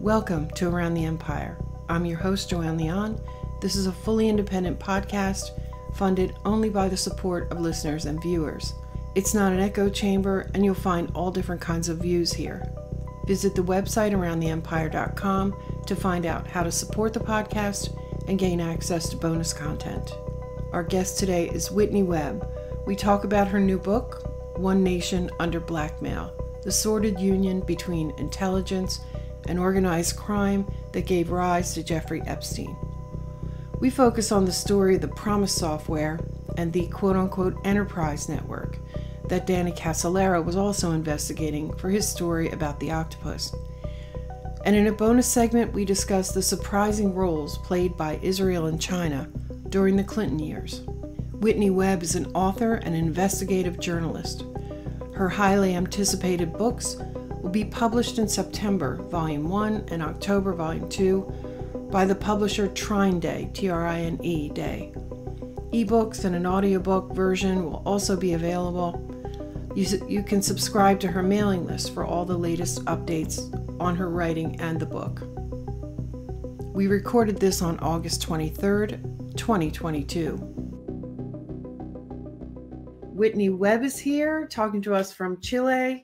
Welcome to Around the Empire. I'm your host, Joanne Leon. This is a fully independent podcast funded only by the support of listeners and viewers. It's not an echo chamber, and you'll find all different kinds of views here. Visit the website aroundtheempire.com to find out how to support the podcast and gain access to bonus content. Our guest today is Whitney Webb. We talk about her new book, One Nation Under Blackmail, the sordid union between intelligence and organized crime that gave rise to Jeffrey Epstein. We focus on the story of the PROMIS software and the quote-unquote enterprise network that Danny Casolaro was also investigating for his story about the Octopus. And in a bonus segment, we discuss the surprising roles played by Israel and China during the Clinton years. Whitney Webb is an author and investigative journalist. Her highly anticipated books will be published in September, Volume 1, and October, Volume 2, by the publisher Trine Day, T-R-I-N-E Day. Ebooks and an audiobook version will also be available. You can subscribe to her mailing list for all the latest updates on her writing and the book. We recorded this on August 23rd, 2022. Whitney Webb is here, talking to us from Chile.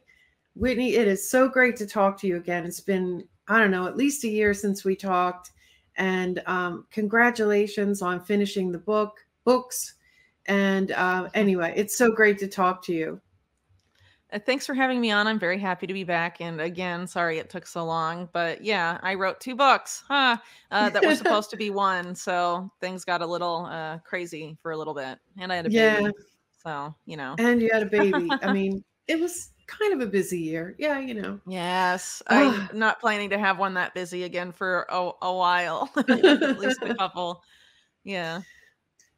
Whitney, it is so great to talk to you again. It's been, I don't know, at least a year since we talked. And congratulations on finishing the books. And anyway, it's so great to talk to you. Thanks for having me on. I'm very happy to be back. And again, sorry it took so long. But yeah, I wrote 2 books that were supposed to be one. So things got a little crazy for a little bit. And I had a baby. So, you know. And you had a baby. I mean, it was kind of a busy year. Yeah, you know. Yes. I'm not planning to have one that busy again for a while. At least a couple. Yeah.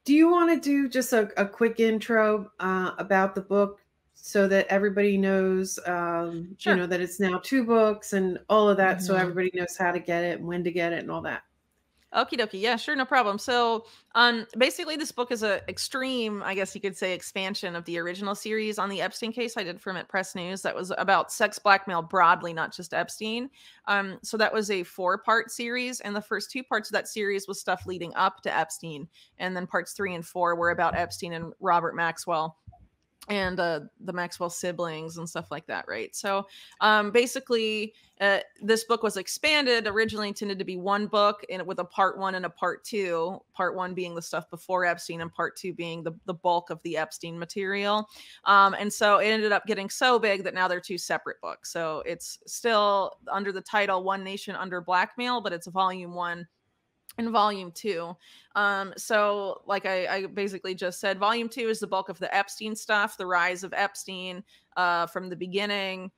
Do you want to do just a quick intro about the book so that everybody knows, Sure. you know, that it's now 2 books and all of that, so everybody knows how to get it and when to get it and all that? Okie dokie. Yeah, sure. No problem. So, basically this book is a extreme, I guess you could say, expansion of the original series on the Epstein case I did for Mint Press News. That was about sex blackmail broadly, not just Epstein. So that was a 4-part series. And the first 2 parts of that series was stuff leading up to Epstein. And then parts 3 and 4 were about Epstein and Robert Maxwell and the Maxwell siblings and stuff like that, right? So basically, this book was expanded, originally intended to be 1 book and with a part 1 and a part 2, part 1 being the stuff before Epstein and part 2 being the bulk of the Epstein material. And so it ended up getting so big that now they're 2 separate books. So it's still under the title One Nation Under Blackmail, but it's volume 1 and volume 2. So like I basically just said, volume 2 is the bulk of the Epstein stuff, the rise of Epstein from the beginning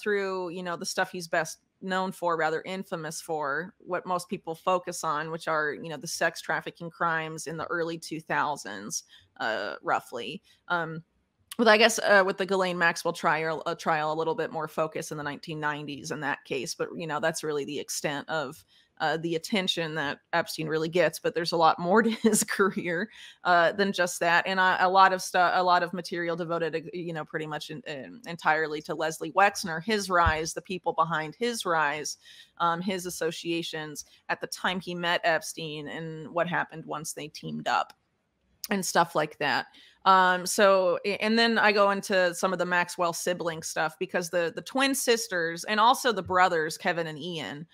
through, you know, the stuff he's best known for, rather infamous for, what most people focus on, which are, you know, the sex trafficking crimes in the early 2000s, roughly. With, I guess, with the Ghislaine Maxwell trial a little bit more focus in the 1990s in that case. But, you know, that's really the extent of the attention that Epstein really gets, but there's a lot more to his career than just that. And a lot of material devoted, you know, pretty much entirely to Leslie Wexner, his rise, the people behind his rise, his associations at the time he met Epstein and what happened once they teamed up and stuff like that. So, and then I go into some of the Maxwell sibling stuff because the twin sisters and also the brothers, Kevin and Ian,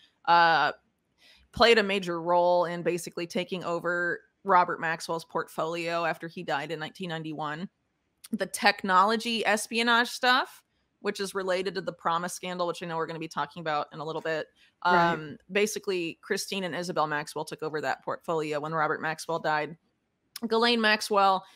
played a major role in basically taking over Robert Maxwell's portfolio after he died in 1991. The technology espionage stuff, which is related to the PROMIS scandal, which I know we're going to be talking about in a little bit. Right. Basically, Christine and Isabel Maxwell took over that portfolio when Robert Maxwell died. Ghislaine Maxwell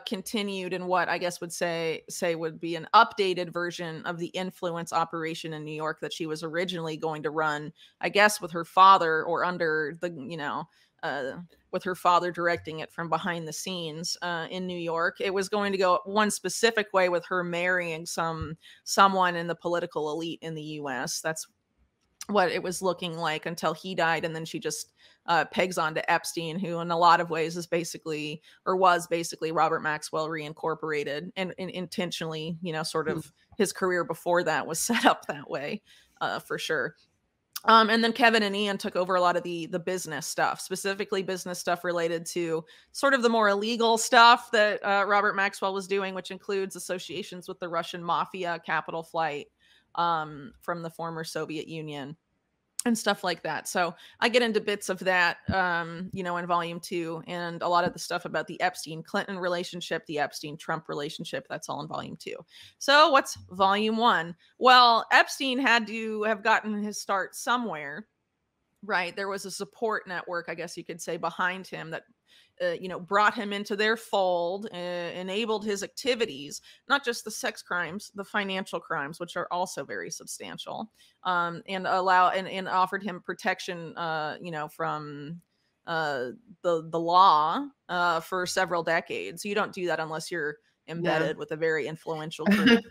continued in what I guess would say would be an updated version of the influence operation in New York that she was originally going to run, I guess, with her father, or under the, you know, with her father directing it from behind the scenes in New York. It was going to go one specific way with her marrying someone in the political elite in the U.S. That's what it was looking like until he died. And then she just pegs on to Epstein, who in a lot of ways is basically, or was basically, Robert Maxwell reincorporated, and intentionally, you know, sort of his career before that was set up that way for sure. And then Kevin and Ian took over a lot of the business stuff, specifically business stuff related to sort of the more illegal stuff that Robert Maxwell was doing, which includes associations with the Russian mafia, capital flight from the former Soviet Union, and stuff like that. So I get into bits of that, in volume 2, and a lot of the stuff about the Epstein-Clinton relationship, the Epstein-Trump relationship, that's all in volume 2. So what's volume 1? Well, Epstein had to have gotten his start somewhere, right? There was a support network, I guess you could say, behind him that brought him into their fold, enabled his activities, not just the sex crimes, the financial crimes, which are also very substantial, and offered him protection, from the law for several decades. You don't do that unless you're embedded with a very influential group.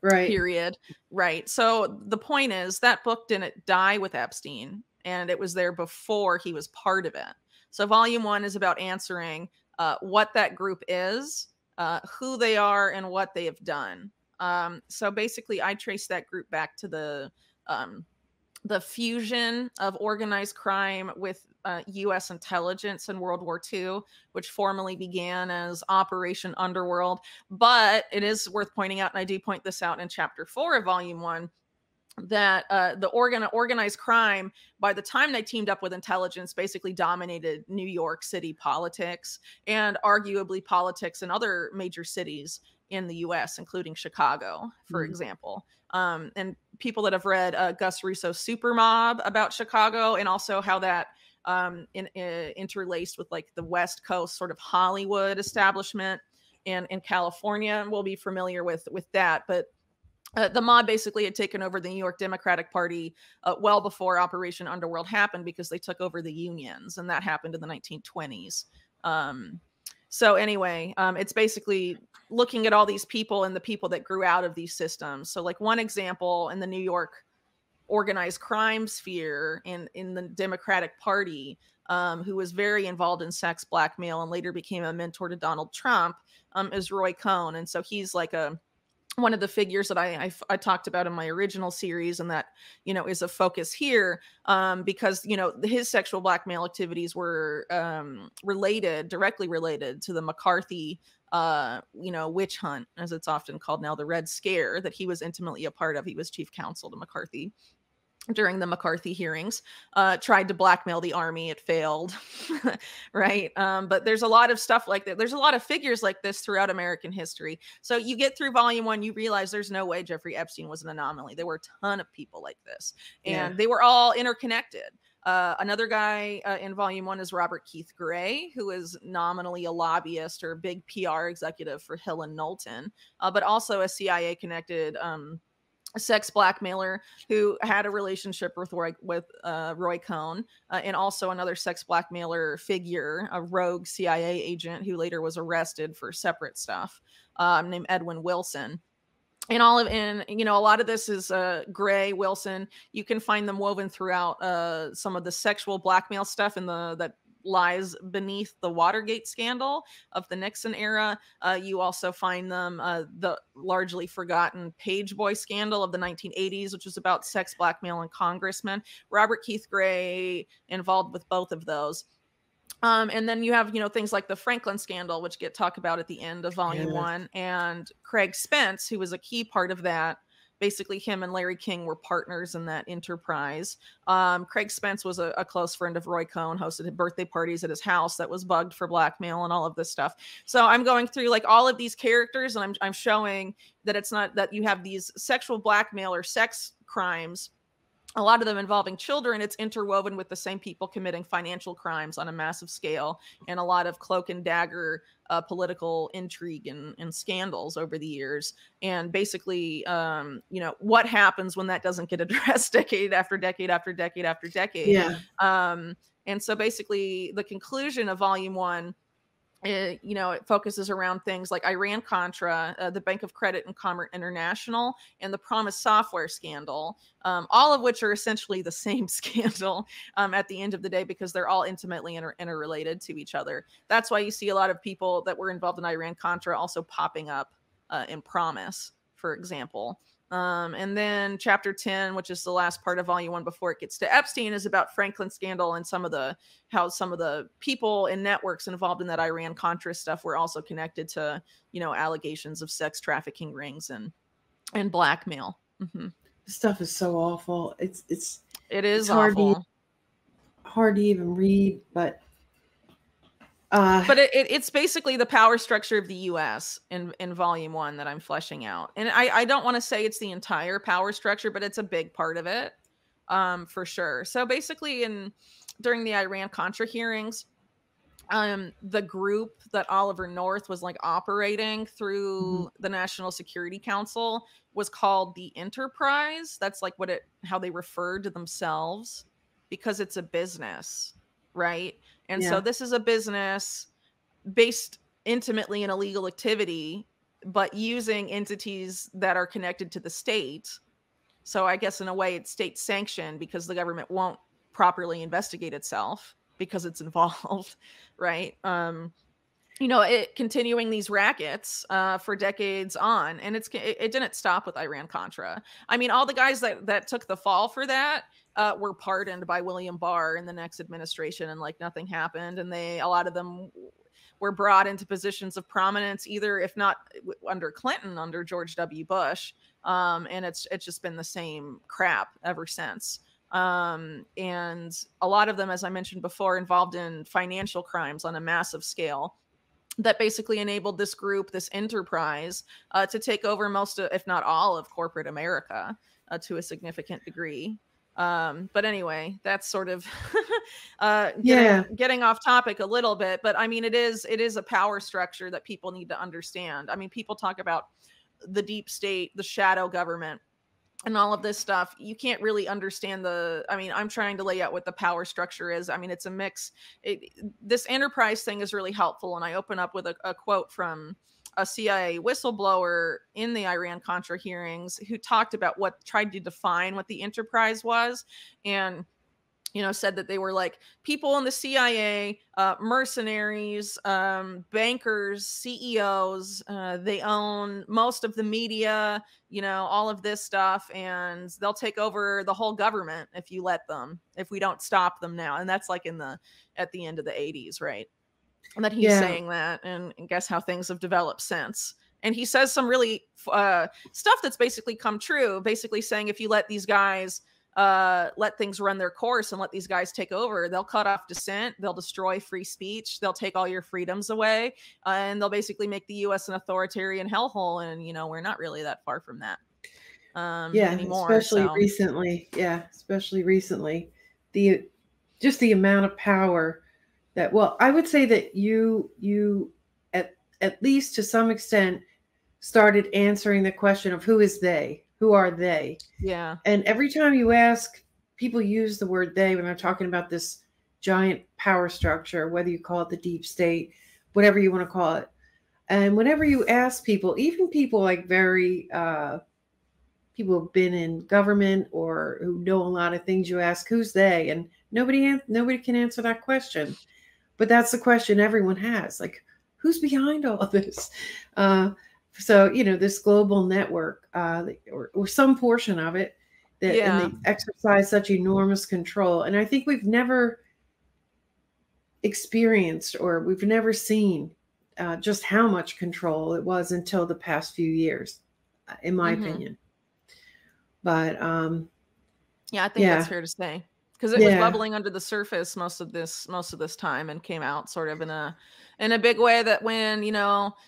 Right. Period. Right. So the point is that book didn't die with Epstein, and it was there before he was part of it. So volume 1 is about answering what that group is, who they are, and what they have done. So basically, I trace that group back to the fusion of organized crime with U.S. intelligence in World War II, which formally began as Operation Underworld. But it is worth pointing out, and I do point this out in Chapter 4 of Volume 1, that the organized crime, by the time they teamed up with intelligence, basically dominated New York City politics and arguably politics in other major cities in the U.S., including Chicago, for example. And people that have read Gus Russo's Super Mob about Chicago, and also how that interlaced with like the West Coast sort of Hollywood establishment in California, will be familiar with that. But the mob basically had taken over the New York Democratic Party well before Operation Underworld happened, because they took over the unions, and that happened in the 1920s. So anyway, it's basically looking at all these people and the people that grew out of these systems. So like one example in the New York organized crime sphere in the Democratic Party, who was very involved in sex blackmail and later became a mentor to Donald Trump, is Roy Cohn. And so he's like one of the figures that I talked about in my original series, and that, is a focus here, because, his sexual blackmail activities were directly related to the McCarthy, witch hunt, as it's often called now, the Red Scare, that he was intimately a part of. He was chief counsel to McCarthy during the McCarthy hearings, tried to blackmail the army. It failed, right? But there's a lot of stuff like that. There's a lot of figures like this throughout American history. So you get through volume 1, you realize there's no way Jeffrey Epstein was an anomaly. There were a ton of people like this, and they were all interconnected. Another guy in volume 1 is Robert Keith Gray, who is nominally a lobbyist or a big PR executive for Hill and Knowlton, but also a CIA connected sex blackmailer who had a relationship with Roy Cohn, and also another sex blackmailer figure, a rogue CIA agent who later was arrested for separate stuff, named Edwin Wilson. And a lot of this is Gray, Wilson. You can find them woven throughout some of the sexual blackmail stuff that lies beneath the Watergate scandal of the Nixon era. You also find them the largely forgotten Page Boy scandal of the 1980s, which was about sex blackmail and congressmen. Robert Keith Gray involved with both of those. And then you have, things like the Franklin scandal, which get talked about at the end of volume 1, and Craig Spence, who was a key part of that. Basically, him and Larry King were partners in that enterprise. Craig Spence was a close friend of Roy Cohn, hosted birthday parties at his house that was bugged for blackmail and all of this stuff. So I'm going through like all of these characters, and I'm showing that it's not that you have these sexual blackmail or sex crimes, a lot of them involving children. It's interwoven with the same people committing financial crimes on a massive scale, and a lot of cloak and dagger political intrigue and scandals over the years. And basically, what happens when that doesn't get addressed decade after decade after decade after decade. Yeah. And so basically the conclusion of volume 1, it focuses around things like Iran-Contra, the Bank of Credit and Commerce International, and the PROMIS software scandal, all of which are essentially the same scandal at the end of the day, because they're all intimately interrelated to each other. That's why you see a lot of people that were involved in Iran-Contra also popping up in PROMIS, for example. And then chapter 10, which is the last part of volume 1 before it gets to Epstein, is about Franklin scandal and how some of the people and networks involved in that Iran-Contra stuff were also connected to, allegations of sex trafficking rings and blackmail. Mm-hmm. This stuff is so awful. It is awful. Hard to even read, but it's basically the power structure of the U.S. in volume 1 that I'm fleshing out. And I don't want to say it's the entire power structure, but it's a big part of it, for sure. So basically during the Iran-Contra hearings, the group that Oliver North was like operating through the National Security Council was called the Enterprise. That's like how they referred to themselves, because it's a business, right? And so this is a business based intimately in illegal activity, but using entities that are connected to the state. So I guess in a way it's state sanctioned, because the government won't properly investigate itself because it's involved, right? Continuing these rackets for decades on, and it didn't stop with Iran-Contra. I mean, all the guys that took the fall for that were pardoned by William Barr in the next administration, and like nothing happened. And a lot of them were brought into positions of prominence, either, if not under Clinton, under George W. Bush. And it's just been the same crap ever since. And a lot of them, as I mentioned before, involved in financial crimes on a massive scale that basically enabled this group, this enterprise, to take over most of, if not all of, corporate America to a significant degree. But anyway, that's sort of getting off topic a little bit. But I mean, it is a power structure that people need to understand. I mean, people talk about the deep state, the shadow government, and all of this stuff. You can't really understand I'm trying to lay out what the power structure is. I mean, it's a mix. This enterprise thing is really helpful. And I open up with a quote from a CIA whistleblower in the Iran-Contra hearings who talked about tried to define what the enterprise was. And said that they were like people in the CIA, mercenaries, bankers, CEOs. They own most of the media, all of this stuff, and they'll take over the whole government if we don't stop them now. And that's like at the end of the 80s, right? And that he's saying that, and guess how things have developed since. And he says some really stuff that's basically come true, basically saying if you let these guys let things run their course and let these guys take over, they'll cut off dissent, they'll destroy free speech, they'll take all your freedoms away, and they'll basically make the U.S. an authoritarian hellhole. And we're not really that far from that anymore. Especially recently. Especially recently, the amount of power that, well, I would say that you at least to some extent started answering the question of who is they. Who are they? Yeah. And every time you ask, people use the word they when they're talking about this giant power structure, whether you call it the deep state, whatever you want to call it. And whenever you ask people, even people like people who've been in government or who know a lot of things, you ask, who's they? And nobody can answer that question. But that's the question everyone has. Like, who's behind all of this? So, this global network, or some portion of it, and they exercise such enormous control. And I think we've never experienced, or we've never seen just how much control it was until the past few years, in my opinion. But I think that's fair to say, because it was bubbling under the surface most of this time, and came out sort of in a big way, that when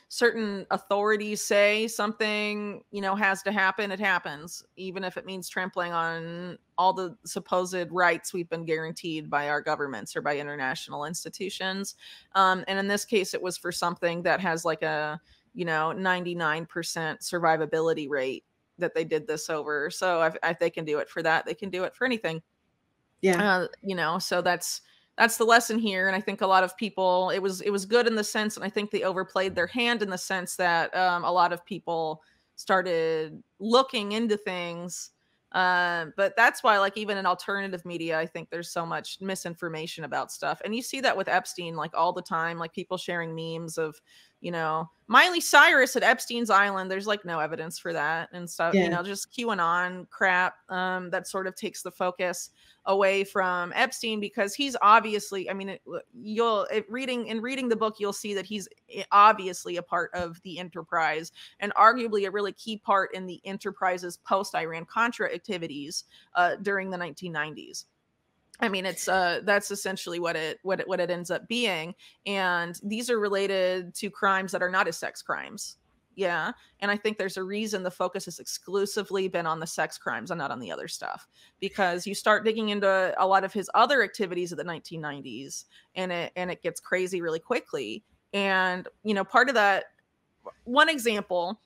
certain authorities say something has to happen, it happens, even if it means trampling on all the supposed rights we've been guaranteed by our governments or by international institutions. And in this case, it was for something that has like a 99% survivability rate that they did this over. So if they can do it for that, they can do it for anything. So that's the lesson here. And I think a lot of people, it was good in the sense, and I think they overplayed their hand in the sense that a lot of people started looking into things. But that's why, like, even in alternative media, I think there's so much misinformation about stuff. And you see that with Epstein, like, all the time, like people sharing memes of you know, Miley Cyrus at Epstein's Island. There's like no evidence for that and stuff, you know, just QAnon crap that sort of takes the focus away from Epstein, because he's obviously, I mean, reading the book, you'll see that he's obviously a part of the enterprise, and arguably a really key part in the enterprise's post-Iran Contra activities during the 1990s. I mean, it's that's essentially what it ends up being, and these are related to crimes that are not as sex crimes. Yeah, and I think there's a reason the focus has exclusively been on the sex crimes and not on the other stuff, because you start digging into a lot of his other activities of the 1990s, and it gets crazy really quickly. And you know, part of that, one example,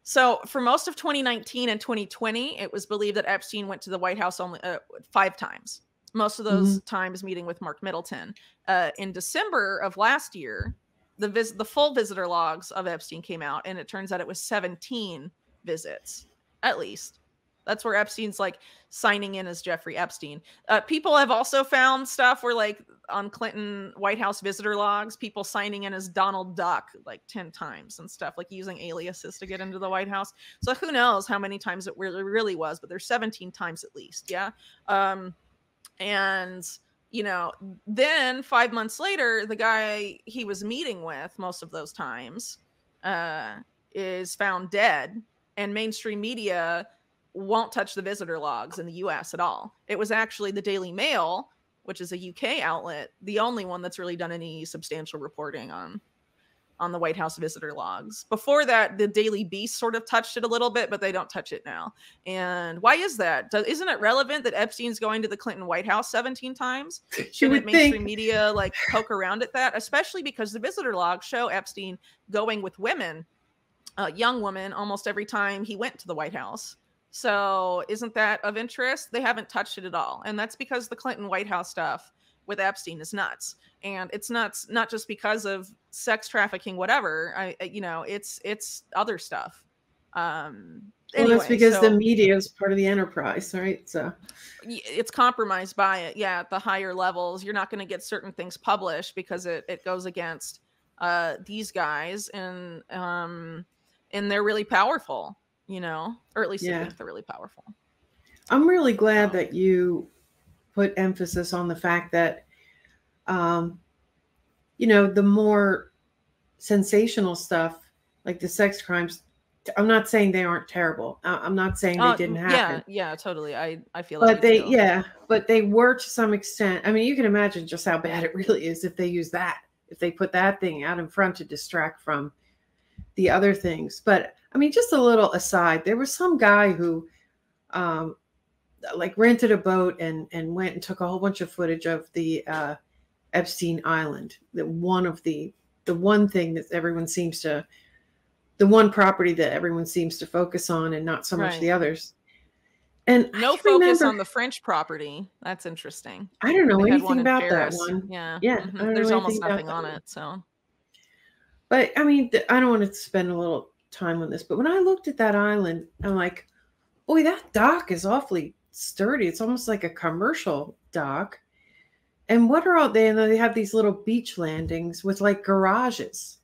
so for most of 2019 and 2020, it was believed that Epstein went to the White House only 5 times. Most of those times meeting with Mark Middleton. In December of last year, the full visitor logs of Epstein came out, and it turns out it was 17 visits, at least. That's where Epstein's like signing in as Jeffrey Epstein. People have also found stuff where, like, on Clinton White House visitor logs, people signing in as Donald Duck like 10 times and stuff, like using aliases to get into the White House. So who knows how many times it really was, but there's 17 times at least. Yeah. And you know, then 5 months later, the guy he was meeting with most of those times is found dead, and mainstream media won't touch the visitor logs in the US at all. It was actually the Daily Mail, which is a UK outlet, the only one that's really done any substantial reporting on the White House visitor logs. Before that, the Daily Beast sort of touched it a little bit, but they don't touch it now. And why is that? Isn't it relevant that Epstein's going to the Clinton White House 17 times? Shouldn't mainstream media like poke around at that? Especially because the visitor logs show Epstein going with women, young women, almost every time he went to the White House. So isn't that of interest? They haven't touched it at all. And that's because the Clinton White House stuff with Epstein is nuts. And it's nuts, not just because of sex trafficking, whatever. You know, it's other stuff. Anyway, that's because the media is part of the enterprise, right? So it's compromised by it. Yeah, at the higher levels, you're not going to get certain things published because it goes against these guys, and they're really powerful, you know, or at least I think they're really powerful. I'm really glad that you put emphasis on the fact that, you know, the more sensational stuff, like the sex crimes, I'm not saying they aren't terrible. I'm not saying they didn't happen. Yeah, totally. I feel like but they were to some extent. I mean, you can imagine just how bad it really is if they use that, if they put that thing out in front to distract from the other things. But I mean, just a little aside, there was some guy who like rented a boat and went and took a whole bunch of footage of the Epstein Island, the one thing that everyone seems to, the one property that everyone seems to focus on, and not so much the others. And no focus on the French property. That's interesting. I don't know anything about that one. Yeah. There's almost nothing on it. So, but I mean, I don't want to spend a little time on this, but when I looked at that island, I'm like, boy, that dock is awfully sturdy. It's almost like a commercial dock. And what are all they? And they have these little beach landings with like garages,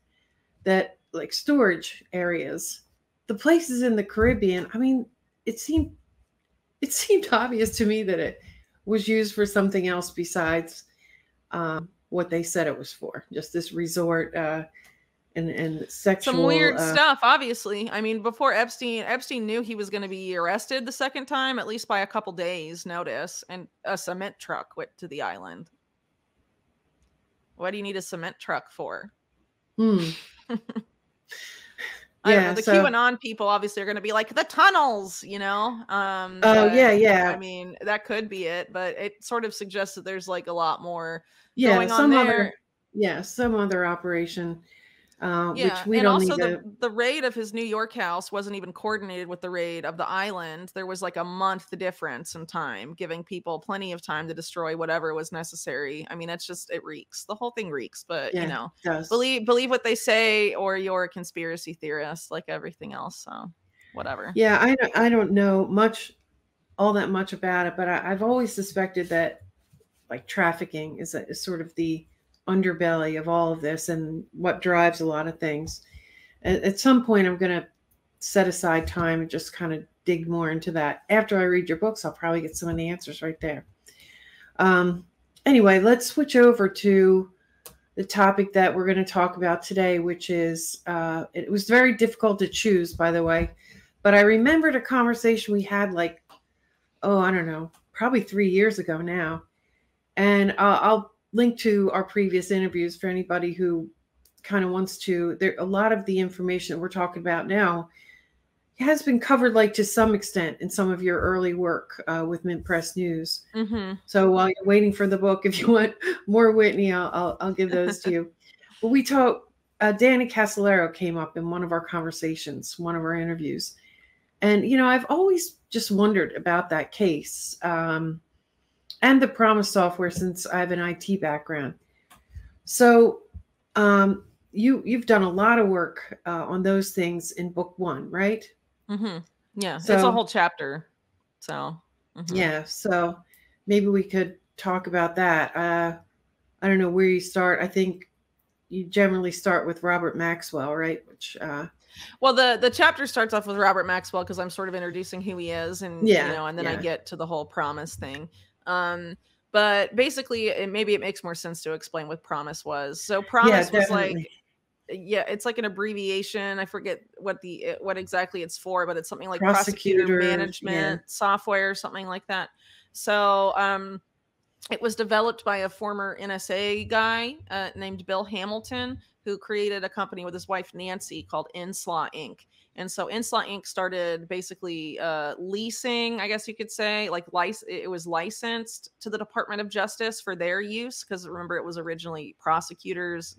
that like storage areas. The places in the Caribbean, I mean, it seemed obvious to me that it was used for something else besides what they said it was for. Just this resort and sexual. Some weird stuff, obviously. I mean, before Epstein knew he was going to be arrested the second time, at least by a couple days' notice, and a cement truck went to the island. What do you need a cement truck for? I don't know, the QAnon people obviously are going to be like, the tunnels, you know? Yeah. I mean, that could be it, but it sort of suggests that there's like a lot more going on there. Some other operation. Which we and don't also need the raid of his New York house wasn't even coordinated with the raid of the island. There was like a month difference in time, giving people plenty of time to destroy whatever was necessary. I mean, it reeks. The whole thing reeks, but you know, believe what they say, or you're a conspiracy theorist like everything else. So whatever. Yeah, I don't know all that much about it, but I've always suspected that like trafficking is sort of the underbelly of all of this and what drives a lot of things. At some point, I'm going to set aside time and just kind of dig more into that. After I read your books, I'll probably get some of the answers right there. Anyway, let's switch over to the topic that we're going to talk about today, which is, it was very difficult to choose, by the way, but I remembered a conversation we had like, I don't know, probably 3 years ago now. And I'll link to our previous interviews for anybody who kind of wants to. There, a lot of the information that we're talking about now has been covered, like to some extent, in some of your early work with Mint Press News. Mm-hmm. So while you're waiting for the book, if you want more Whitney, I'll give those to you. But we talked. Danny Casolaro came up in one of our conversations, one of our interviews, and I've always just wondered about that case. And the PROMIS software, since I have an IT background. So you've done a lot of work on those things in book 1, right? Mm-hmm. Yeah, So, it's a whole chapter. So yeah, so maybe we could talk about that. I don't know where you start. I think you generally start with Robert Maxwell, right? Which well, the chapter starts off with Robert Maxwell because I'm sort of introducing who he is, and and then I get to the whole PROMIS thing. But basically, maybe it makes more sense to explain what PROMIS was. So PROMIS was like, it's like an abbreviation. I forget what exactly it's for, but it's something like prosecutor management software, something like that. So it was developed by a former NSA guy named Bill Hamilton, who created a company with his wife Nancy called Inslaw Inc. And so Inslaw Inc. started basically leasing, I guess you could say, like it was licensed to the Department of Justice for their use, because remember, it was originally prosecutors,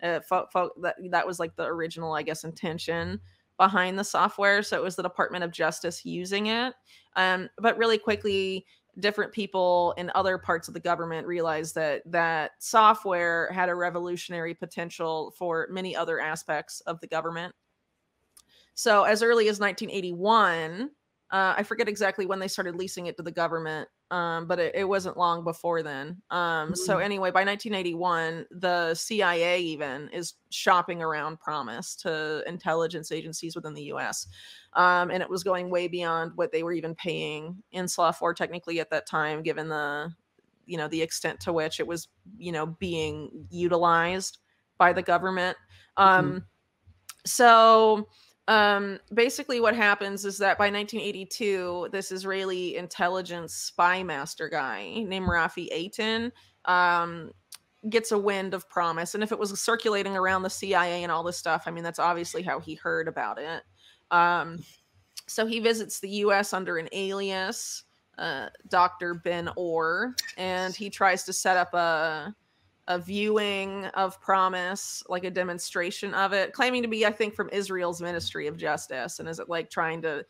that was like the original, I guess, intention behind the software. So it was the Department of Justice using it. But really quickly, different people in other parts of the government realized that software had a revolutionary potential for many other aspects of the government. So as early as 1981, I forget exactly when they started leasing it to the government, but it wasn't long before then. So anyway, by 1981, the CIA even is shopping around PROMIS to intelligence agencies within the U.S. And it was going way beyond what they were even paying Inslaw for technically at that time, given the extent to which it was, being utilized by the government. So basically what happens is that by 1982, this Israeli intelligence spy master guy named Rafi Eitan gets a wind of PROMIS. And if it was circulating around the CIA and all this stuff, I mean, that's obviously how he heard about it. So he visits the US under an alias, Dr. Ben Orr, and he tries to set up a viewing of PROMIS, like a demonstration of it, claiming to be, I think, from Israel's Ministry of Justice. And is it like trying to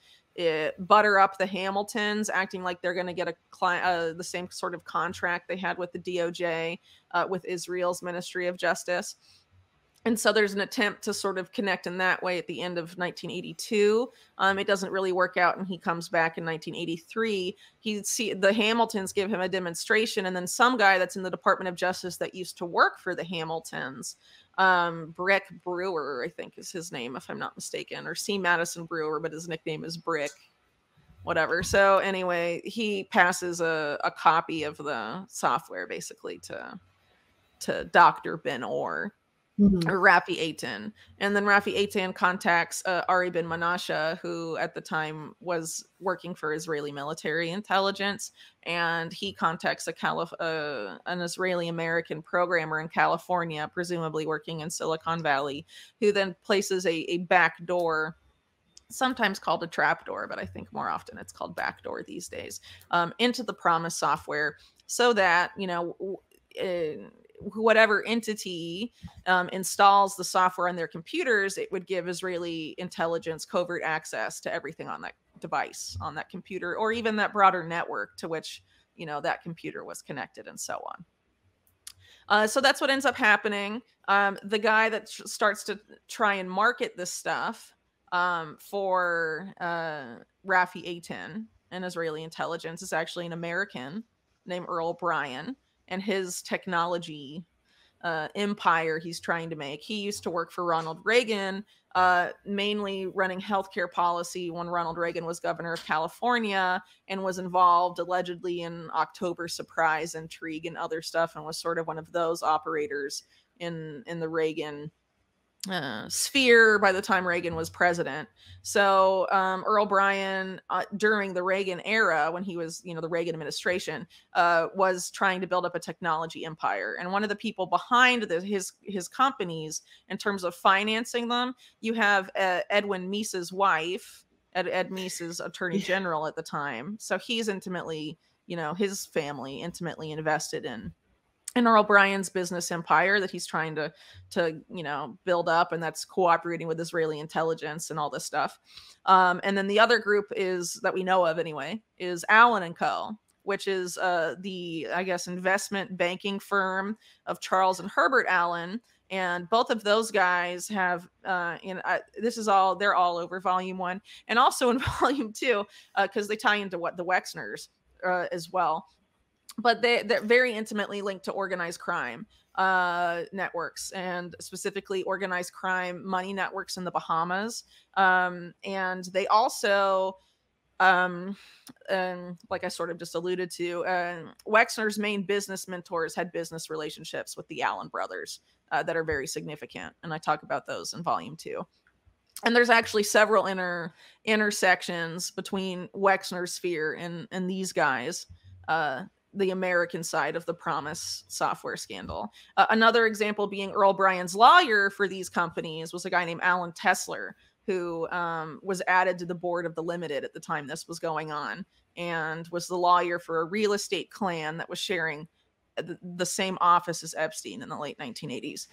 butter up the Hamiltons, acting like they're going to get the same sort of contract they had with the DOJ with Israel's Ministry of Justice. And so there's an attempt to sort of connect in that way at the end of 1982. It doesn't really work out, and he comes back in 1983. The Hamiltons give him a demonstration, and then some guy that's in the Department of Justice that used to work for the Hamiltons, Brick Brewer, I think is his name, if I'm not mistaken, or C. Madison Brewer, but his nickname is Brick. Whatever. So anyway, he passes a copy of the software basically to Dr. Ben Orr. Or Rafi Eitan. And then Rafi Eitan contacts Ari Ben Menashe, who at the time was working for Israeli military intelligence. And he contacts an Israeli-American programmer in California, presumably working in Silicon Valley, who then places a backdoor, sometimes called a trapdoor, but I think more often it's called backdoor these days, into the PROMIS software so that, whatever entity installs the software on their computers, it would give Israeli intelligence covert access to everything on that device, on that computer, or even that broader network to which, that computer was connected, and so on. So that's what ends up happening. The guy that starts to try and market this stuff for Rafi Eitan and Israeli intelligence is actually an American named Earl Bryan. And his technology empire he's trying to make. He used to work for Ronald Reagan, mainly running healthcare policy when Ronald Reagan was governor of California, and was involved allegedly in October surprise intrigue and other stuff, and was sort of one of those operators in the Reagan sphere by the time Reagan was president. So Earl Bryan, during the Reagan era, when he was, the Reagan administration, was trying to build up a technology empire. And one of the people behind his companies, in terms of financing them, you have Edwin Meese's wife, Ed Meese's attorney general at the time. So he's intimately, his family intimately invested in Earl Bryan's business empire that he's trying to build up, and that's cooperating with Israeli intelligence and all this stuff. And then the other group is that we know of anyway is Allen and Co., which is the, I guess, investment banking firm of Charles and Herbert Allen. And both of those guys have, they're all over volume 1 and also in volume 2, because they tie into the Wexners as well. But they're very intimately linked to organized crime networks, and specifically organized crime money networks in the Bahamas. And they also, like I sort of just alluded to, Wexner's main business mentors had business relationships with the Allen brothers that are very significant. And I talk about those in volume 2. And there's actually several intersections between Wexner's sphere and these guys, the American side of the PROMIS software scandal. Another example being Earl Bryan's lawyer for these companies was a guy named Alan Tesler, who was added to the board of the Limited at the time this was going on, and was the lawyer for a real estate clan that was sharing the same office as Epstein in the late 1980s.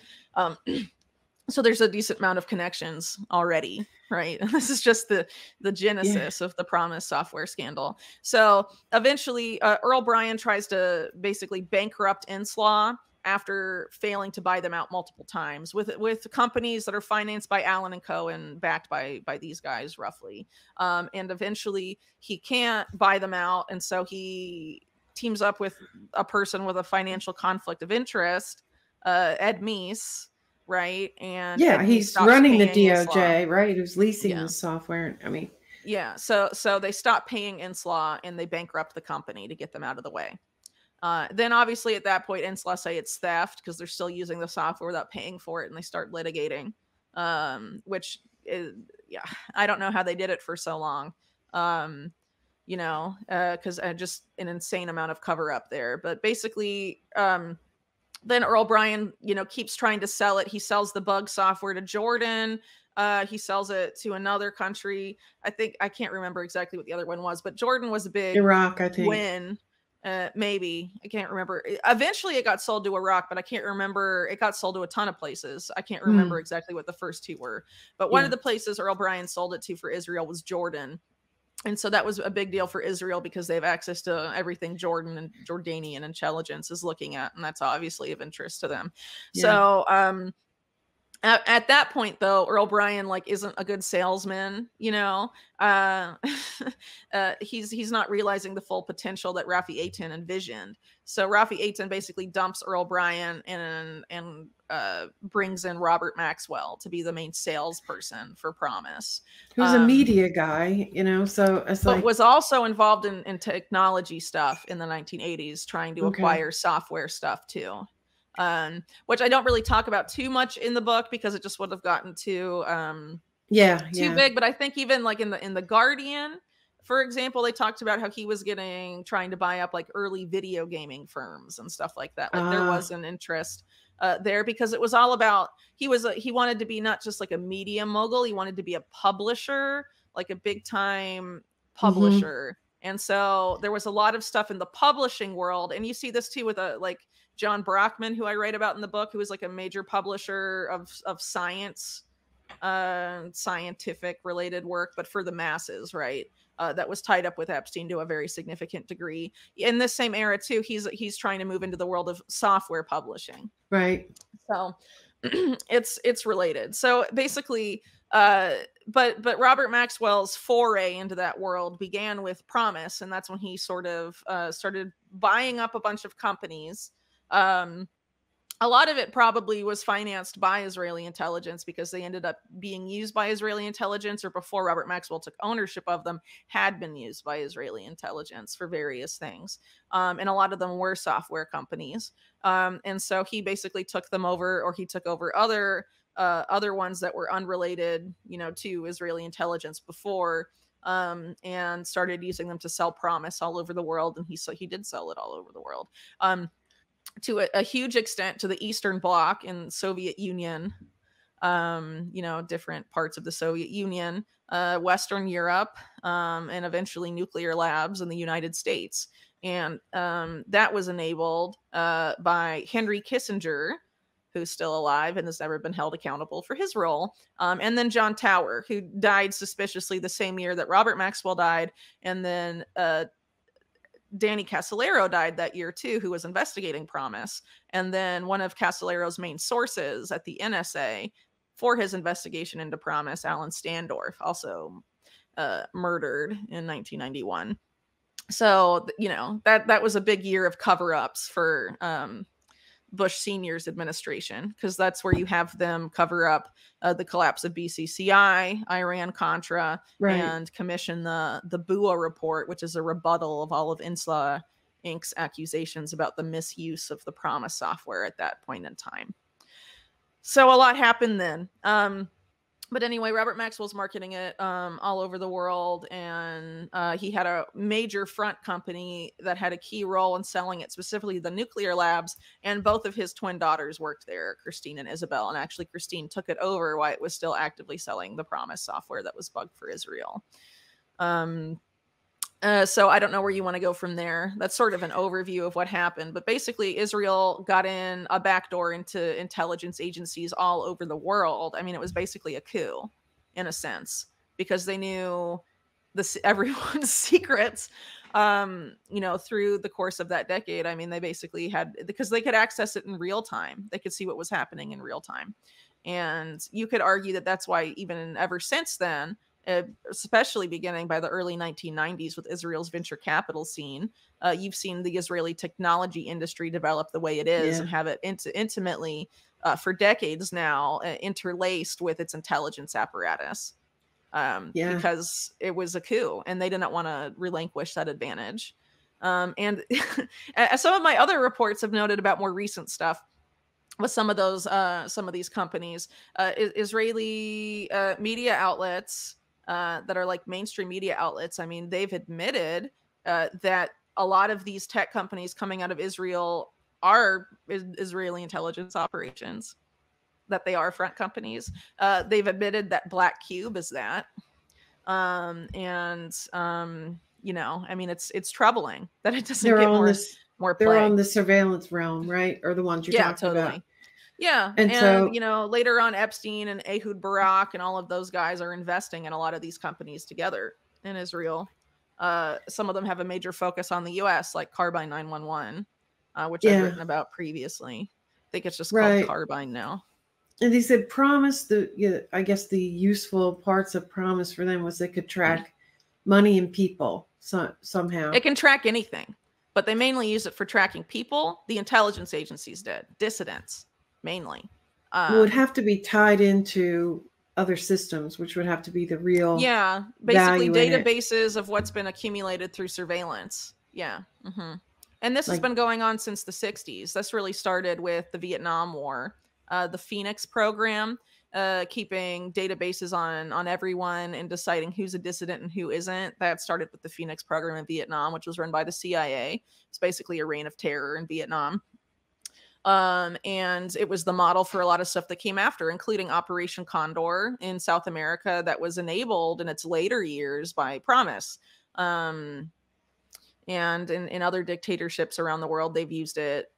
So there's a decent amount of connections already, right? And this is just the genesis of the PROMIS software scandal. So eventually, Earl Bryan tries to basically bankrupt Inslaw after failing to buy them out multiple times with companies that are financed by Allen and Co. and backed by these guys roughly. And eventually, he can't buy them out, and so he teams up with a person with a financial conflict of interest, Ed Meese. Right. And he's running the DOJ, right? He was leasing the software. I mean, so they stop paying Inslaw and they bankrupt the company to get them out of the way. Then obviously at that point, Inslaw say it's theft because they're still using the software without paying for it, and they start litigating, which is, I don't know how they did it for so long. Because just an insane amount of cover up there. But basically, then Earl Bryan, keeps trying to sell it. He sells the bug software to Jordan. He sells it to another country. I can't remember exactly what the other one was, but Jordan was a big Iraq, I think. Win. Maybe. I can't remember. Eventually it got sold to Iraq, but I can't remember. It got sold to a ton of places. I can't remember exactly what the first two were. But one of the places Earl Bryan sold it to for Israel was Jordan. And so that was a big deal for Israel because they have access to everything Jordan and Jordanian intelligence is looking at. And that's obviously of interest to them. Yeah. So at that point, though, Earl Bryan isn't a good salesman. He's not realizing the full potential that Rafi Eitan envisioned. So Rafi Eitan basically dumps Earl Bryan and brings in Robert Maxwell to be the main salesperson for PROMIS. Who's a media guy, so it's but was also involved in technology stuff in the 1980s, trying to acquire software stuff too. Which I don't really talk about too much in the book because it just would have gotten too big. But I think even in the Guardian, for example, they talked about how he was trying to buy up early video gaming firms and stuff like that. There was an interest there because it was all about, he wanted to be not just a media mogul. He wanted to be a publisher, a big time publisher. And so there was a lot of stuff in the publishing world. And you see this too with John Brockman, who I write about in the book, who was a major publisher of science, scientific related work, but for the masses, right? That was tied up with Epstein to a very significant degree. In this same era too, he's trying to move into the world of software publishing. Right. So it's related. So basically, but Robert Maxwell's foray into that world began with PROMIS, and that's when he sort of started buying up a bunch of companies. a lot of it probably was financed by Israeli intelligence because they ended up being used by Israeli intelligence, or before Robert Maxwell took ownership of them, had been used by Israeli intelligence for various things. And a lot of them were software companies. And so he basically took them over, or he took over other ones that were unrelated, to Israeli intelligence before, and started using them to sell PROMIS all over the world. And he did sell it all over the world. To a huge extent to the Eastern Bloc in Soviet Union, different parts of the Soviet Union, Western Europe, and eventually nuclear labs in the United States. And that was enabled by Henry Kissinger, who's still alive and has never been held accountable for his role. And then John Tower, who died suspiciously the same year that Robert Maxwell died. And then Danny Casolaro died that year too, who was investigating PROMIS. And then one of Casolaro's main sources at the NSA for his investigation into PROMIS, Alan Standorf, also murdered in 1991. So, that was a big year of cover-ups for Bush Sr.'s administration, because that's where you have them cover up the collapse of BCCI, Iran-Contra, Right. and commission the BUA report, which is a rebuttal of all of Insla Inc.'s accusations about the misuse of the PROMIS software at that point in time. So a lot happened then. But anyway, Robert Maxwell's marketing it all over the world, and he had a major front company that had a key role in selling it, specifically the nuclear labs, and both of his twin daughters worked there, Christine and Isabel, and actually Christine took it over while it was still actively selling the PROMIS software that was bugged for Israel. So I don't know where you want to go from there. That's sort of an overview of what happened. But basically, Israel got in a backdoor into intelligence agencies all over the world. I mean, it was basically a coup, in a sense, because they knew everyone's secrets, through the course of that decade. I mean, they basically because they could access it in real time. They could see what was happening in real time. And you could argue that that's why even ever since then, especially beginning by the early 1990s with Israel's venture capital scene, you've seen the Israeli technology industry develop the way it is, and have it intimately for decades now interlaced with its intelligence apparatus, because it was a coup and they didn't want to relinquish that advantage. And some of my other reports have noted about more recent stuff with some of these companies, Israeli media outlets that are like mainstream media outlets. I mean, they've admitted that a lot of these tech companies coming out of Israel are Israeli intelligence operations, that they are front companies. They've admitted that Black Cube is that. I mean, it's troubling that it doesn't get more play. They're on the surveillance realm, right? Or the ones you're talking about. Yeah. And so, later on, Epstein and Ehud Barak and all of those guys are investing in a lot of these companies together in Israel. Some of them have a major focus on the U.S., like Carbine 911, which I've written about previously. I think it's just called Carbine now. And they said PROMIS, I guess the useful parts of PROMIS for them was they could track money and people somehow. It can track anything, but they mainly use it for tracking people. The intelligence agencies did. Dissidents. Mainly. It would have to be tied into other systems, which would have to be the real basically databases of what's been accumulated through surveillance. And this has been going on since the 60s. This really started with the Vietnam War. The Phoenix program, keeping databases on everyone and deciding who's a dissident and who isn't. That started with the Phoenix program in Vietnam, which was run by the CIA. It's basically a reign of terror in Vietnam. And it was the model for a lot of stuff that came after, including Operation Condor in South America, that was enabled in its later years by PROMIS. And in other dictatorships around the world, they've used it,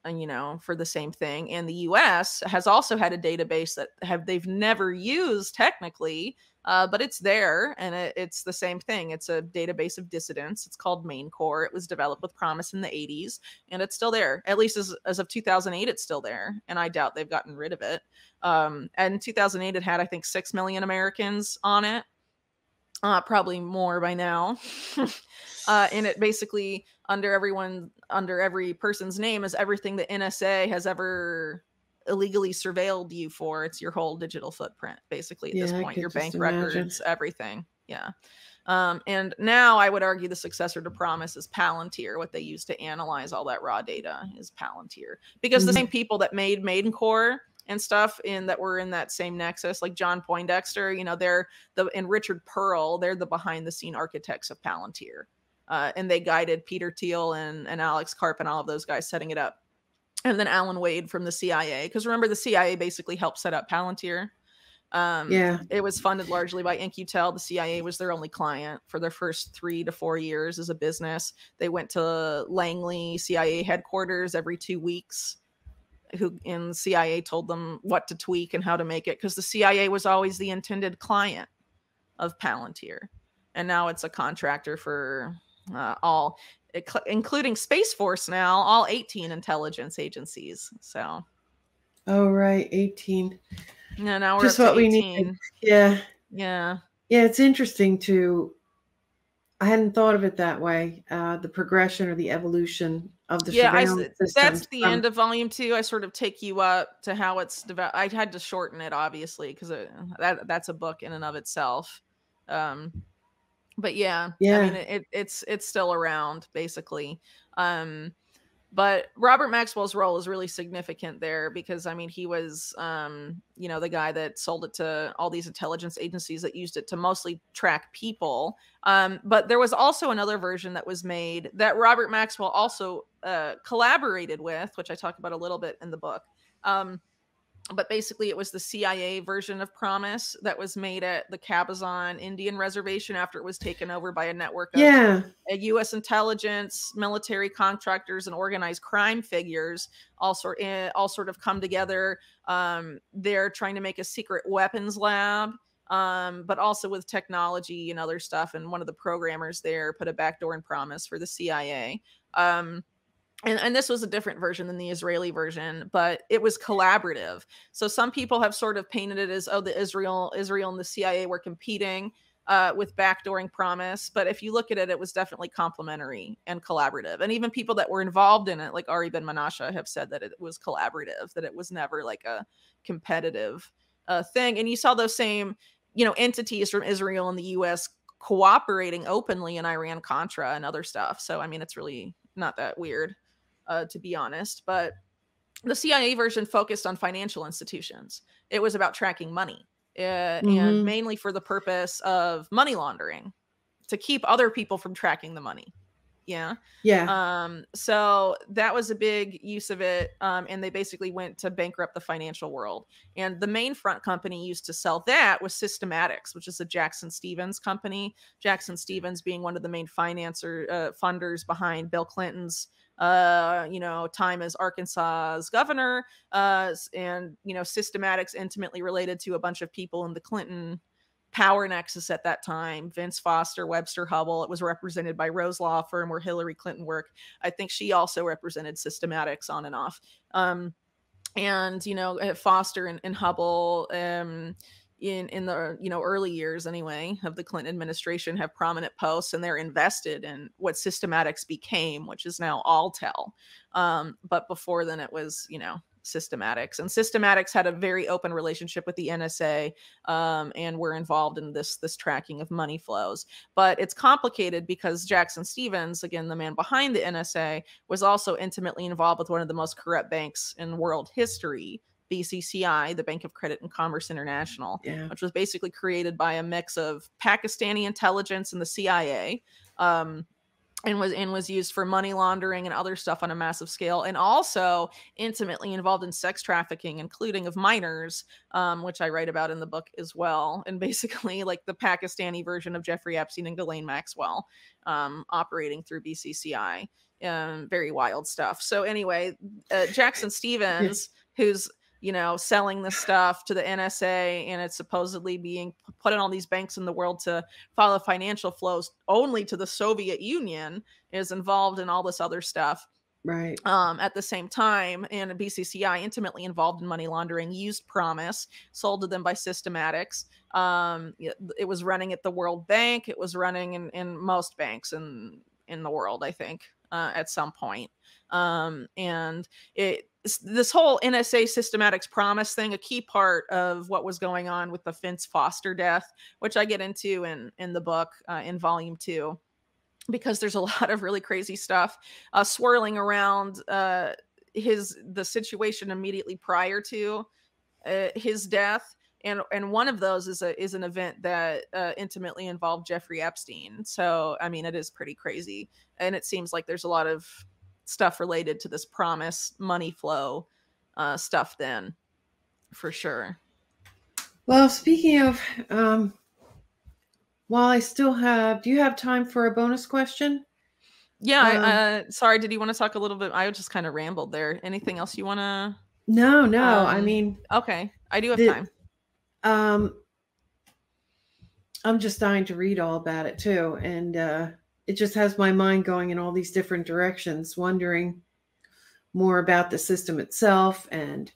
for the same thing. And the U.S. has also had a database that they've never used technically, but it's there, and it's the same thing. It's a database of dissidents. It's called Main Core. It was developed with PROMIS in the 80s, and it's still there. At least as of 2008, it's still there, and I doubt they've gotten rid of it. And in 2008, it had, I think, 6 million Americans on it. Probably more by now. And it basically, under every person's name, is everything the NSA has ever illegally surveilled you for. It's your whole digital footprint, basically, at this Yeah, I point, could your just bank imagine. records, everything. Yeah. And now I would argue the successor to PROMIS is Palantir. What they use to analyze all that raw data is Palantir, because the same people that made Maidencore and stuff that were in that same nexus, like John Poindexter, they're and Richard Pearl, they're the behind the scene architects of Palantir. And they guided Peter Thiel and Alex Karp and all of those guys setting it up. And then Alan Wade from the CIA, because remember, the CIA basically helped set up Palantir. It was funded largely by In-Q-Tel. The CIA was their only client for their first 3 to 4 years as a business. They went to Langley CIA headquarters every 2 weeks, and the CIA told them what to tweak and how to make it, because the CIA was always the intended client of Palantir. And now it's a contractor for all, including Space Force now, all 18 intelligence agencies. So. Oh, right. 18. Yeah, now we're just up to what we 18. need. Yeah. Yeah. Yeah, it's interesting I hadn't thought of it that way. The progression or the evolution of the surveillance systems. That's the end of volume 2. I sort of take you up to how it's developed. I had to shorten it, obviously, because that's a book in and of itself. But yeah, I mean, it's still around, basically. But Robert Maxwell's role is really significant there, because, I mean, he was, the guy that sold it to all these intelligence agencies that used it to mostly track people. But there was also another version that was made that Robert Maxwell also collaborated with, which I talk about a little bit in the book. But basically, it was the CIA version of PROMIS that was made at the Cabazon Indian Reservation after it was taken over by a network of U.S. intelligence, military contractors, and organized crime figures, all sort of come together. They're trying to make a secret weapons lab, but also with technology and other stuff. And one of the programmers there put a backdoor in PROMIS for the CIA. And this was a different version than the Israeli version, but it was collaborative. So some people have sort of painted it as, the Israel and the CIA were competing with backdooring PROMIS. But if you look at it, it was definitely complementary and collaborative. And even people that were involved in it, like Ari Ben Menashe, have said that it was collaborative, that it was never like a competitive thing. And you saw those same, entities from Israel and the US cooperating openly in Iran-Contra and other stuff. So, I mean, it's really not that weird. To be honest, but the CIA version focused on financial institutions. It was about tracking money, and mainly for the purpose of money laundering, to keep other people from tracking the money. Yeah. So that was a big use of it, and they basically went to bankrupt the financial world. And the main front company used to sell that was Systematics, which is a Jackson Stevens company. Jackson Stevens being one of the main funders behind Bill Clinton's time as Arkansas's governor, and Systematics intimately related to a bunch of people in the Clinton power nexus at that time: Vince Foster, Webster Hubbell. It was represented by Rose Law Firm, where Hillary Clinton worked. I think she also represented Systematics on and off. Foster and Hubbell, in the early years anyway of the Clinton administration, have prominent posts, and they're invested in what Systematics became, which is now Alltel. But before then it was, Systematics. And Systematics had a very open relationship with the NSA, and were involved in this tracking of money flows. But it's complicated because Jackson Stevens, again, the man behind the NSA, was also intimately involved with one of the most corrupt banks in world history, BCCI, the Bank of Credit and Commerce International, which was basically created by a mix of Pakistani intelligence and the CIA, and was used for money laundering and other stuff on a massive scale, and also intimately involved in sex trafficking, including of minors, which I write about in the book as well. And basically like the Pakistani version of Jeffrey Epstein and Ghislaine Maxwell, operating through BCCI. Very wild stuff. So anyway, Jackson Stevens, who's selling the stuff to the NSA, and it's supposedly being put in all these banks in the world to follow financial flows only to the Soviet Union, is involved in all this other stuff. Right. At the same time, and BCCI, intimately involved in money laundering, used PROMIS, sold to them by Systematics. It was running at the World Bank. It was running in most banks in the world, I think. at some point. And this whole NSA systematics PROMIS thing, a key part of what was going on with the Vince Foster death, which I get into in the book in volume 2, because there's a lot of really crazy stuff swirling around the situation immediately prior to his death. And one of those is an event that intimately involved Jeffrey Epstein. So, I mean, it is pretty crazy. And it seems like there's a lot of stuff related to this PROMIS money flow stuff then, for sure. Well, speaking of, while I still have, do you have time for a bonus question? Yeah. Sorry, did you want to talk a little bit? I just kind of rambled there. Anything else you want to? No. I mean, okay. I do have time. I'm just dying to read all about it too. And it just has my mind going in all these different directions, wondering more about the system itself and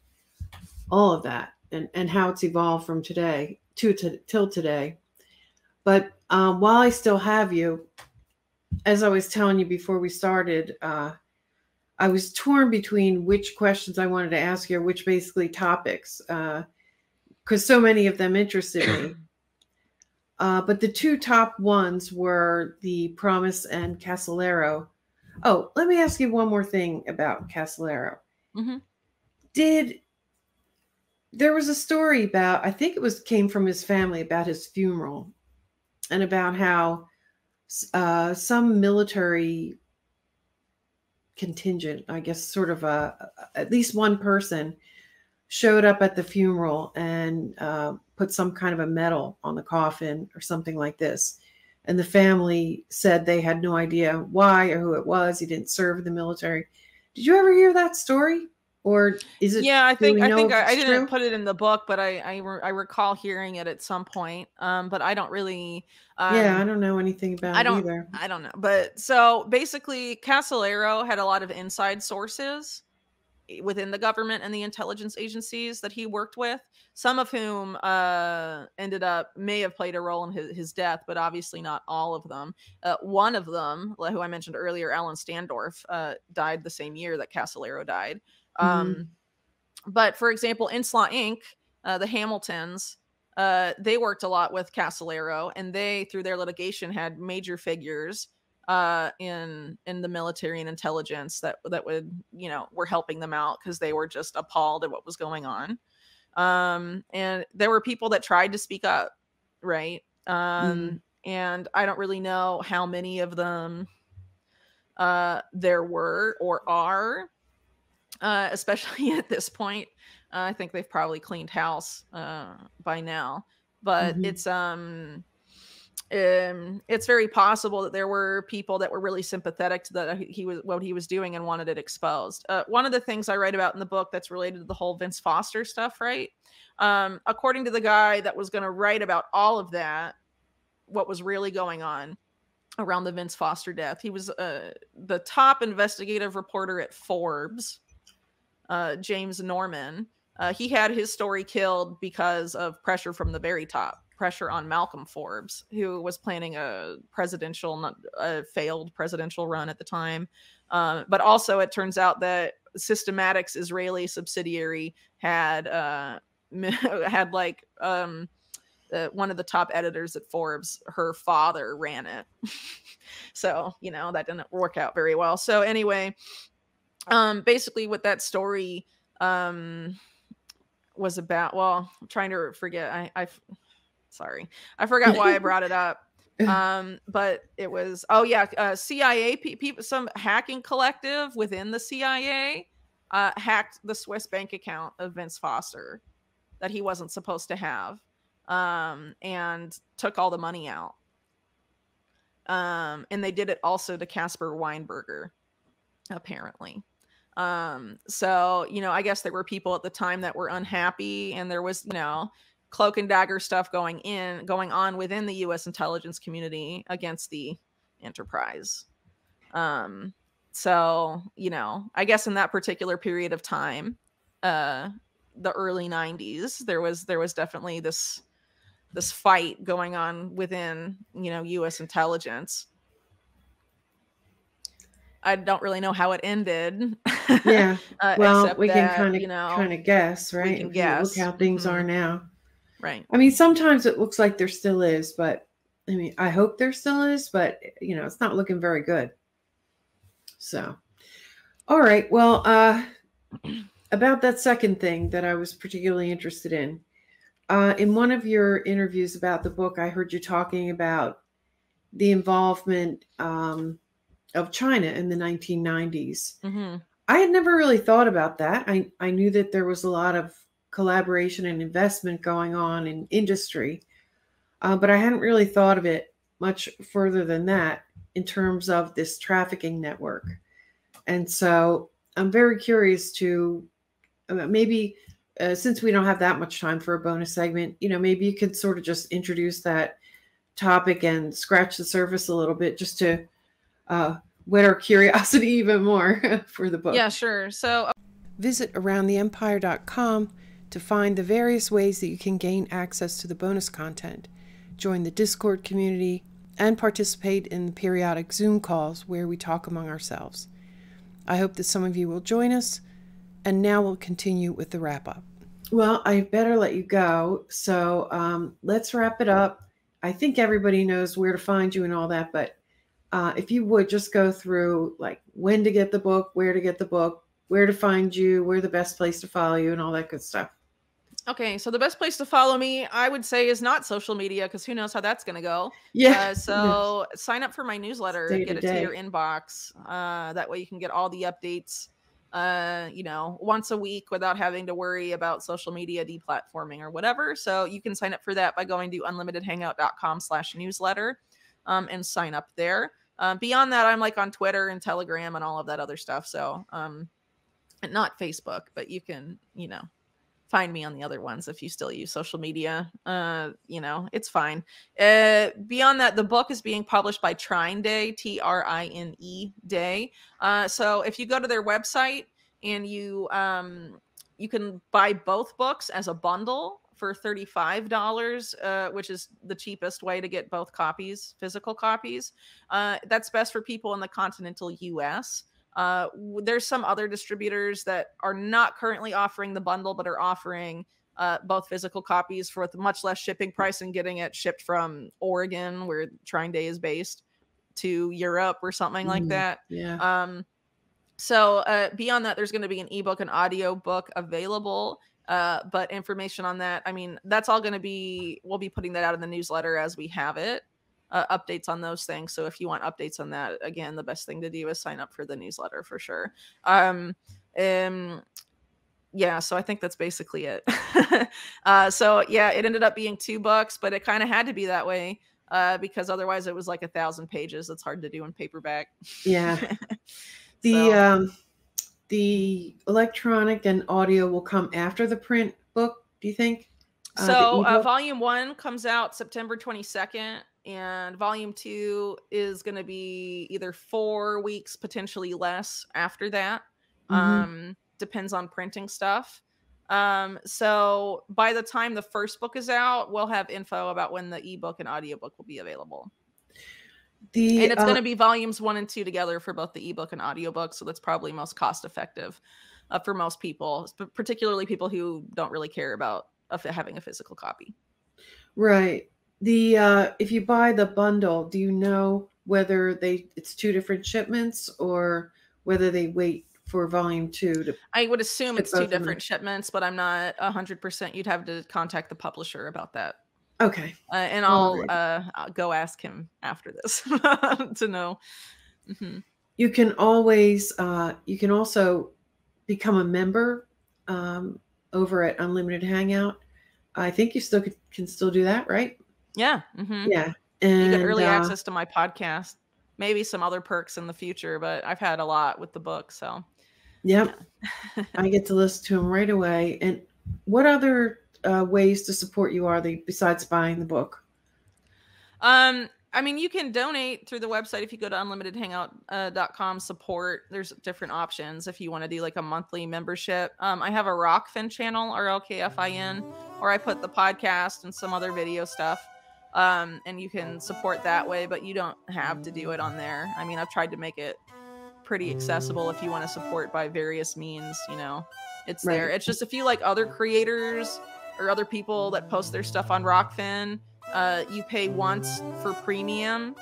all of that, and how it's evolved from today till today. But while I still have you, as I was telling you before we started, I was torn between which questions I wanted to ask you, or which basically topics, because so many of them interested me. But the two top ones were the PROMIS and Casolaro. Oh, let me ask you one more thing about Casolaro. Mm-hmm. There was a story about, I think it came from his family, about his funeral, and about how some military contingent, I guess, sort of at least one person showed up at the funeral and put some kind of a medal on the coffin or something like this. And the family said they had no idea why or who it was. He didn't serve in the military. Did you ever hear that story? Or is it? Yeah, I think I didn't put it in the book, but I recall hearing it at some point. But I don't really. Yeah, I don't know anything about it either. I don't know. But so basically, Casolaro had a lot of inside sources within the government and the intelligence agencies that he worked with, some of whom may have played a role in his death, but obviously not all of them. One of them, who I mentioned earlier, Alan Standorf, died the same year that Casolaro died. But for example, Inslaw Inc., the Hamiltons, they worked a lot with Casolaro, and they, through their litigation, had major figures in the military and intelligence that would, were helping them out, because they were just appalled at what was going on. And there were people that tried to speak up, right? And I don't really know how many of them there were or are, especially at this point. I think they've probably cleaned house by now, but it's very possible that there were people that were really sympathetic to what he was doing and wanted it exposed. One of the things I write about in the book that's related to the whole Vince Foster stuff, right? According to the guy that was going to write about all of that, what was really going on around the Vince Foster death, he was the top investigative reporter at Forbes, James Norman. He had his story killed because of pressure from the very top. Pressure on Malcolm Forbes, who was planning a failed presidential run at the time. But also, it turns out that Systematics Israeli subsidiary had one of the top editors at Forbes, her father ran it. So, that didn't work out very well. So anyway, basically what that story was about, well, I'm trying to forget. Sorry, I forgot why I brought it up. But it was, CIA people, some hacking collective within the CIA hacked the Swiss bank account of Vince Foster that he wasn't supposed to have, and took all the money out. And they did it also to Casper Weinberger, apparently. So, I guess there were people at the time that were unhappy, and there was, cloak and dagger stuff going on within the U.S. intelligence community against the enterprise. So, I guess in that particular period of time, the early 90s, there was definitely this fight going on within, U.S. intelligence. I don't really know how it ended. Yeah. Well, Except we can that, you know, kind of guess, we right? can If you look guess. how things are now. Right. I mean, sometimes it looks like there still is, but I mean, I hope there still is, but it's not looking very good. So, all right. Well, about that second thing that I was particularly interested in one of your interviews about the book, I heard you talking about the involvement of China in the 1990s. Mm-hmm. I had never really thought about that. I knew that there was a lot of collaboration and investment going on in industry, but I hadn't really thought of it much further than that in terms of this trafficking network. And so I'm very curious to maybe, since we don't have that much time for a bonus segment, maybe you could sort of just introduce that topic and scratch the surface a little bit just to whet our curiosity even more for the book. Yeah, sure. So visit aroundtheempire.com to find the various ways that you can gain access to the bonus content, join the Discord community, and participate in the periodic Zoom calls where we talk among ourselves. I hope that some of you will join us, and now we'll continue with the wrap-up. Well, I better let you go, so let's wrap it up. I think everybody knows where to find you and all that, but if you would just go through like when to get the book, where to get the book, where to find you, where the best place to follow you, and all that good stuff. Okay, so the best place to follow me, I would say, is not social media, because who knows how that's going to go. Yeah. So sign up for my newsletter, Day get to it day. to your inbox. That way you can get all the updates, once a week without having to worry about social media deplatforming or whatever. So you can sign up for that by going to unlimitedhangout.com/newsletter and sign up there. Beyond that, I'm like on Twitter and Telegram and all of that other stuff. So, and not Facebook, but you can, find me on the other ones if you still use social media. It's fine. Beyond that, the book is being published by Trine Day, Trine Day. So if you go to their website and you can buy both books as a bundle for $35, which is the cheapest way to get both copies, physical copies. That's best for people in the continental US. There's some other distributors that are not currently offering the bundle, but are offering both physical copies for a much less shipping price and getting it shipped from Oregon, where Trine Day is based, to Europe or something like that. Yeah. So beyond that, there's going to be an ebook and audio book available. But information on that, I mean, that's all going to be, we'll be putting that out in the newsletter as we have it. Updates on those things. So if you want updates on that, again, the best thing to do is sign up for the newsletter for sure. Yeah, so I think that's basically it. So yeah, it ended up being $2, but it kind of had to be that way because otherwise it was like 1,000 pages. That's hard to do in paperback. Yeah. The electronic and audio will come after the print book, do you think? So volume 1 comes out September 22nd. And volume 2 is going to be either 4 weeks, potentially less after that. Mm-hmm. Depends on printing stuff. So by the time the first book is out, we'll have info about when the ebook and audiobook will be available. And it's going to be volumes 1 and 2 together for both the ebook and audiobook. So that's probably most cost effective for most people, particularly people who don't really care about having a physical copy. Right. If you buy the bundle, do you know whether it's 2 different shipments or whether they wait for volume 2? I would assume it's 2 different shipments, but I'm not 100%. You'd have to contact the publisher about that. Okay. And I'll go ask him after this to know. Mm-hmm. You can always, you can also become a member over at Unlimited Hangout. I think you can still do that, right? Yeah. Mm-hmm. Yeah. And you get early access to my podcast, maybe some other perks in the future, but I've had a lot with the book. So, yep. Yeah. I get to listen to them right away. And what other ways to support you are they besides buying the book? I mean, you can donate through the website. If you go to unlimitedhangout.com support, there's different options. If you want to do like a monthly membership, I have a Rockfin channel, RLKFIN, or I put the podcast and some other video stuff. And you can support that way, but you don't have to do it on there. I mean, I've tried to make it pretty accessible if you want to support by various means, you know. It's Right. there. It's just if you like other creators or other people that post their stuff on Rockfin, you pay once for premium,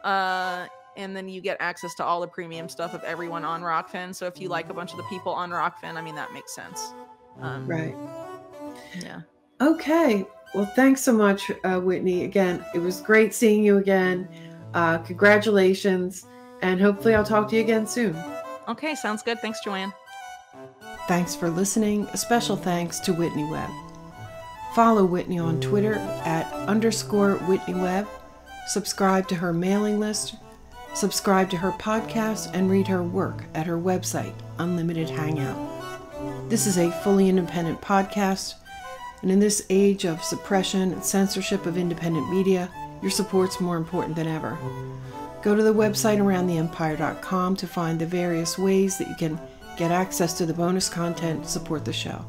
and then you get access to all the premium stuff of everyone on Rockfin. So if you like a bunch of the people on Rockfin, I mean, that makes sense. Right. Yeah. Okay. Well, thanks so much, Whitney. Again, it was great seeing you again. Congratulations. And hopefully I'll talk to you again soon. Okay, sounds good. Thanks, Joanne. Thanks for listening. A special thanks to Whitney Webb. Follow Whitney on Twitter @_Whitney Webb. Subscribe to her mailing list. Subscribe to her podcast and read her work at her website, Unlimited Hangout. This is a fully independent podcast, and in this age of suppression and censorship of independent media, your support's more important than ever. Go to the website aroundtheempire.com to find the various ways that you can get access to the bonus content and support the show.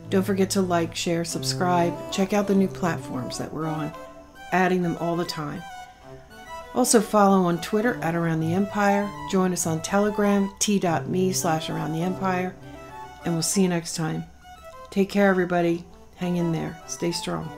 Don't forget to like, share, subscribe. Check out the new platforms that we're on, adding them all the time. Also follow on Twitter @AroundTheEmpire. Join us on Telegram, t.me/AroundTheEmpire. And we'll see you next time. Take care, everybody. Hang in there. Stay strong.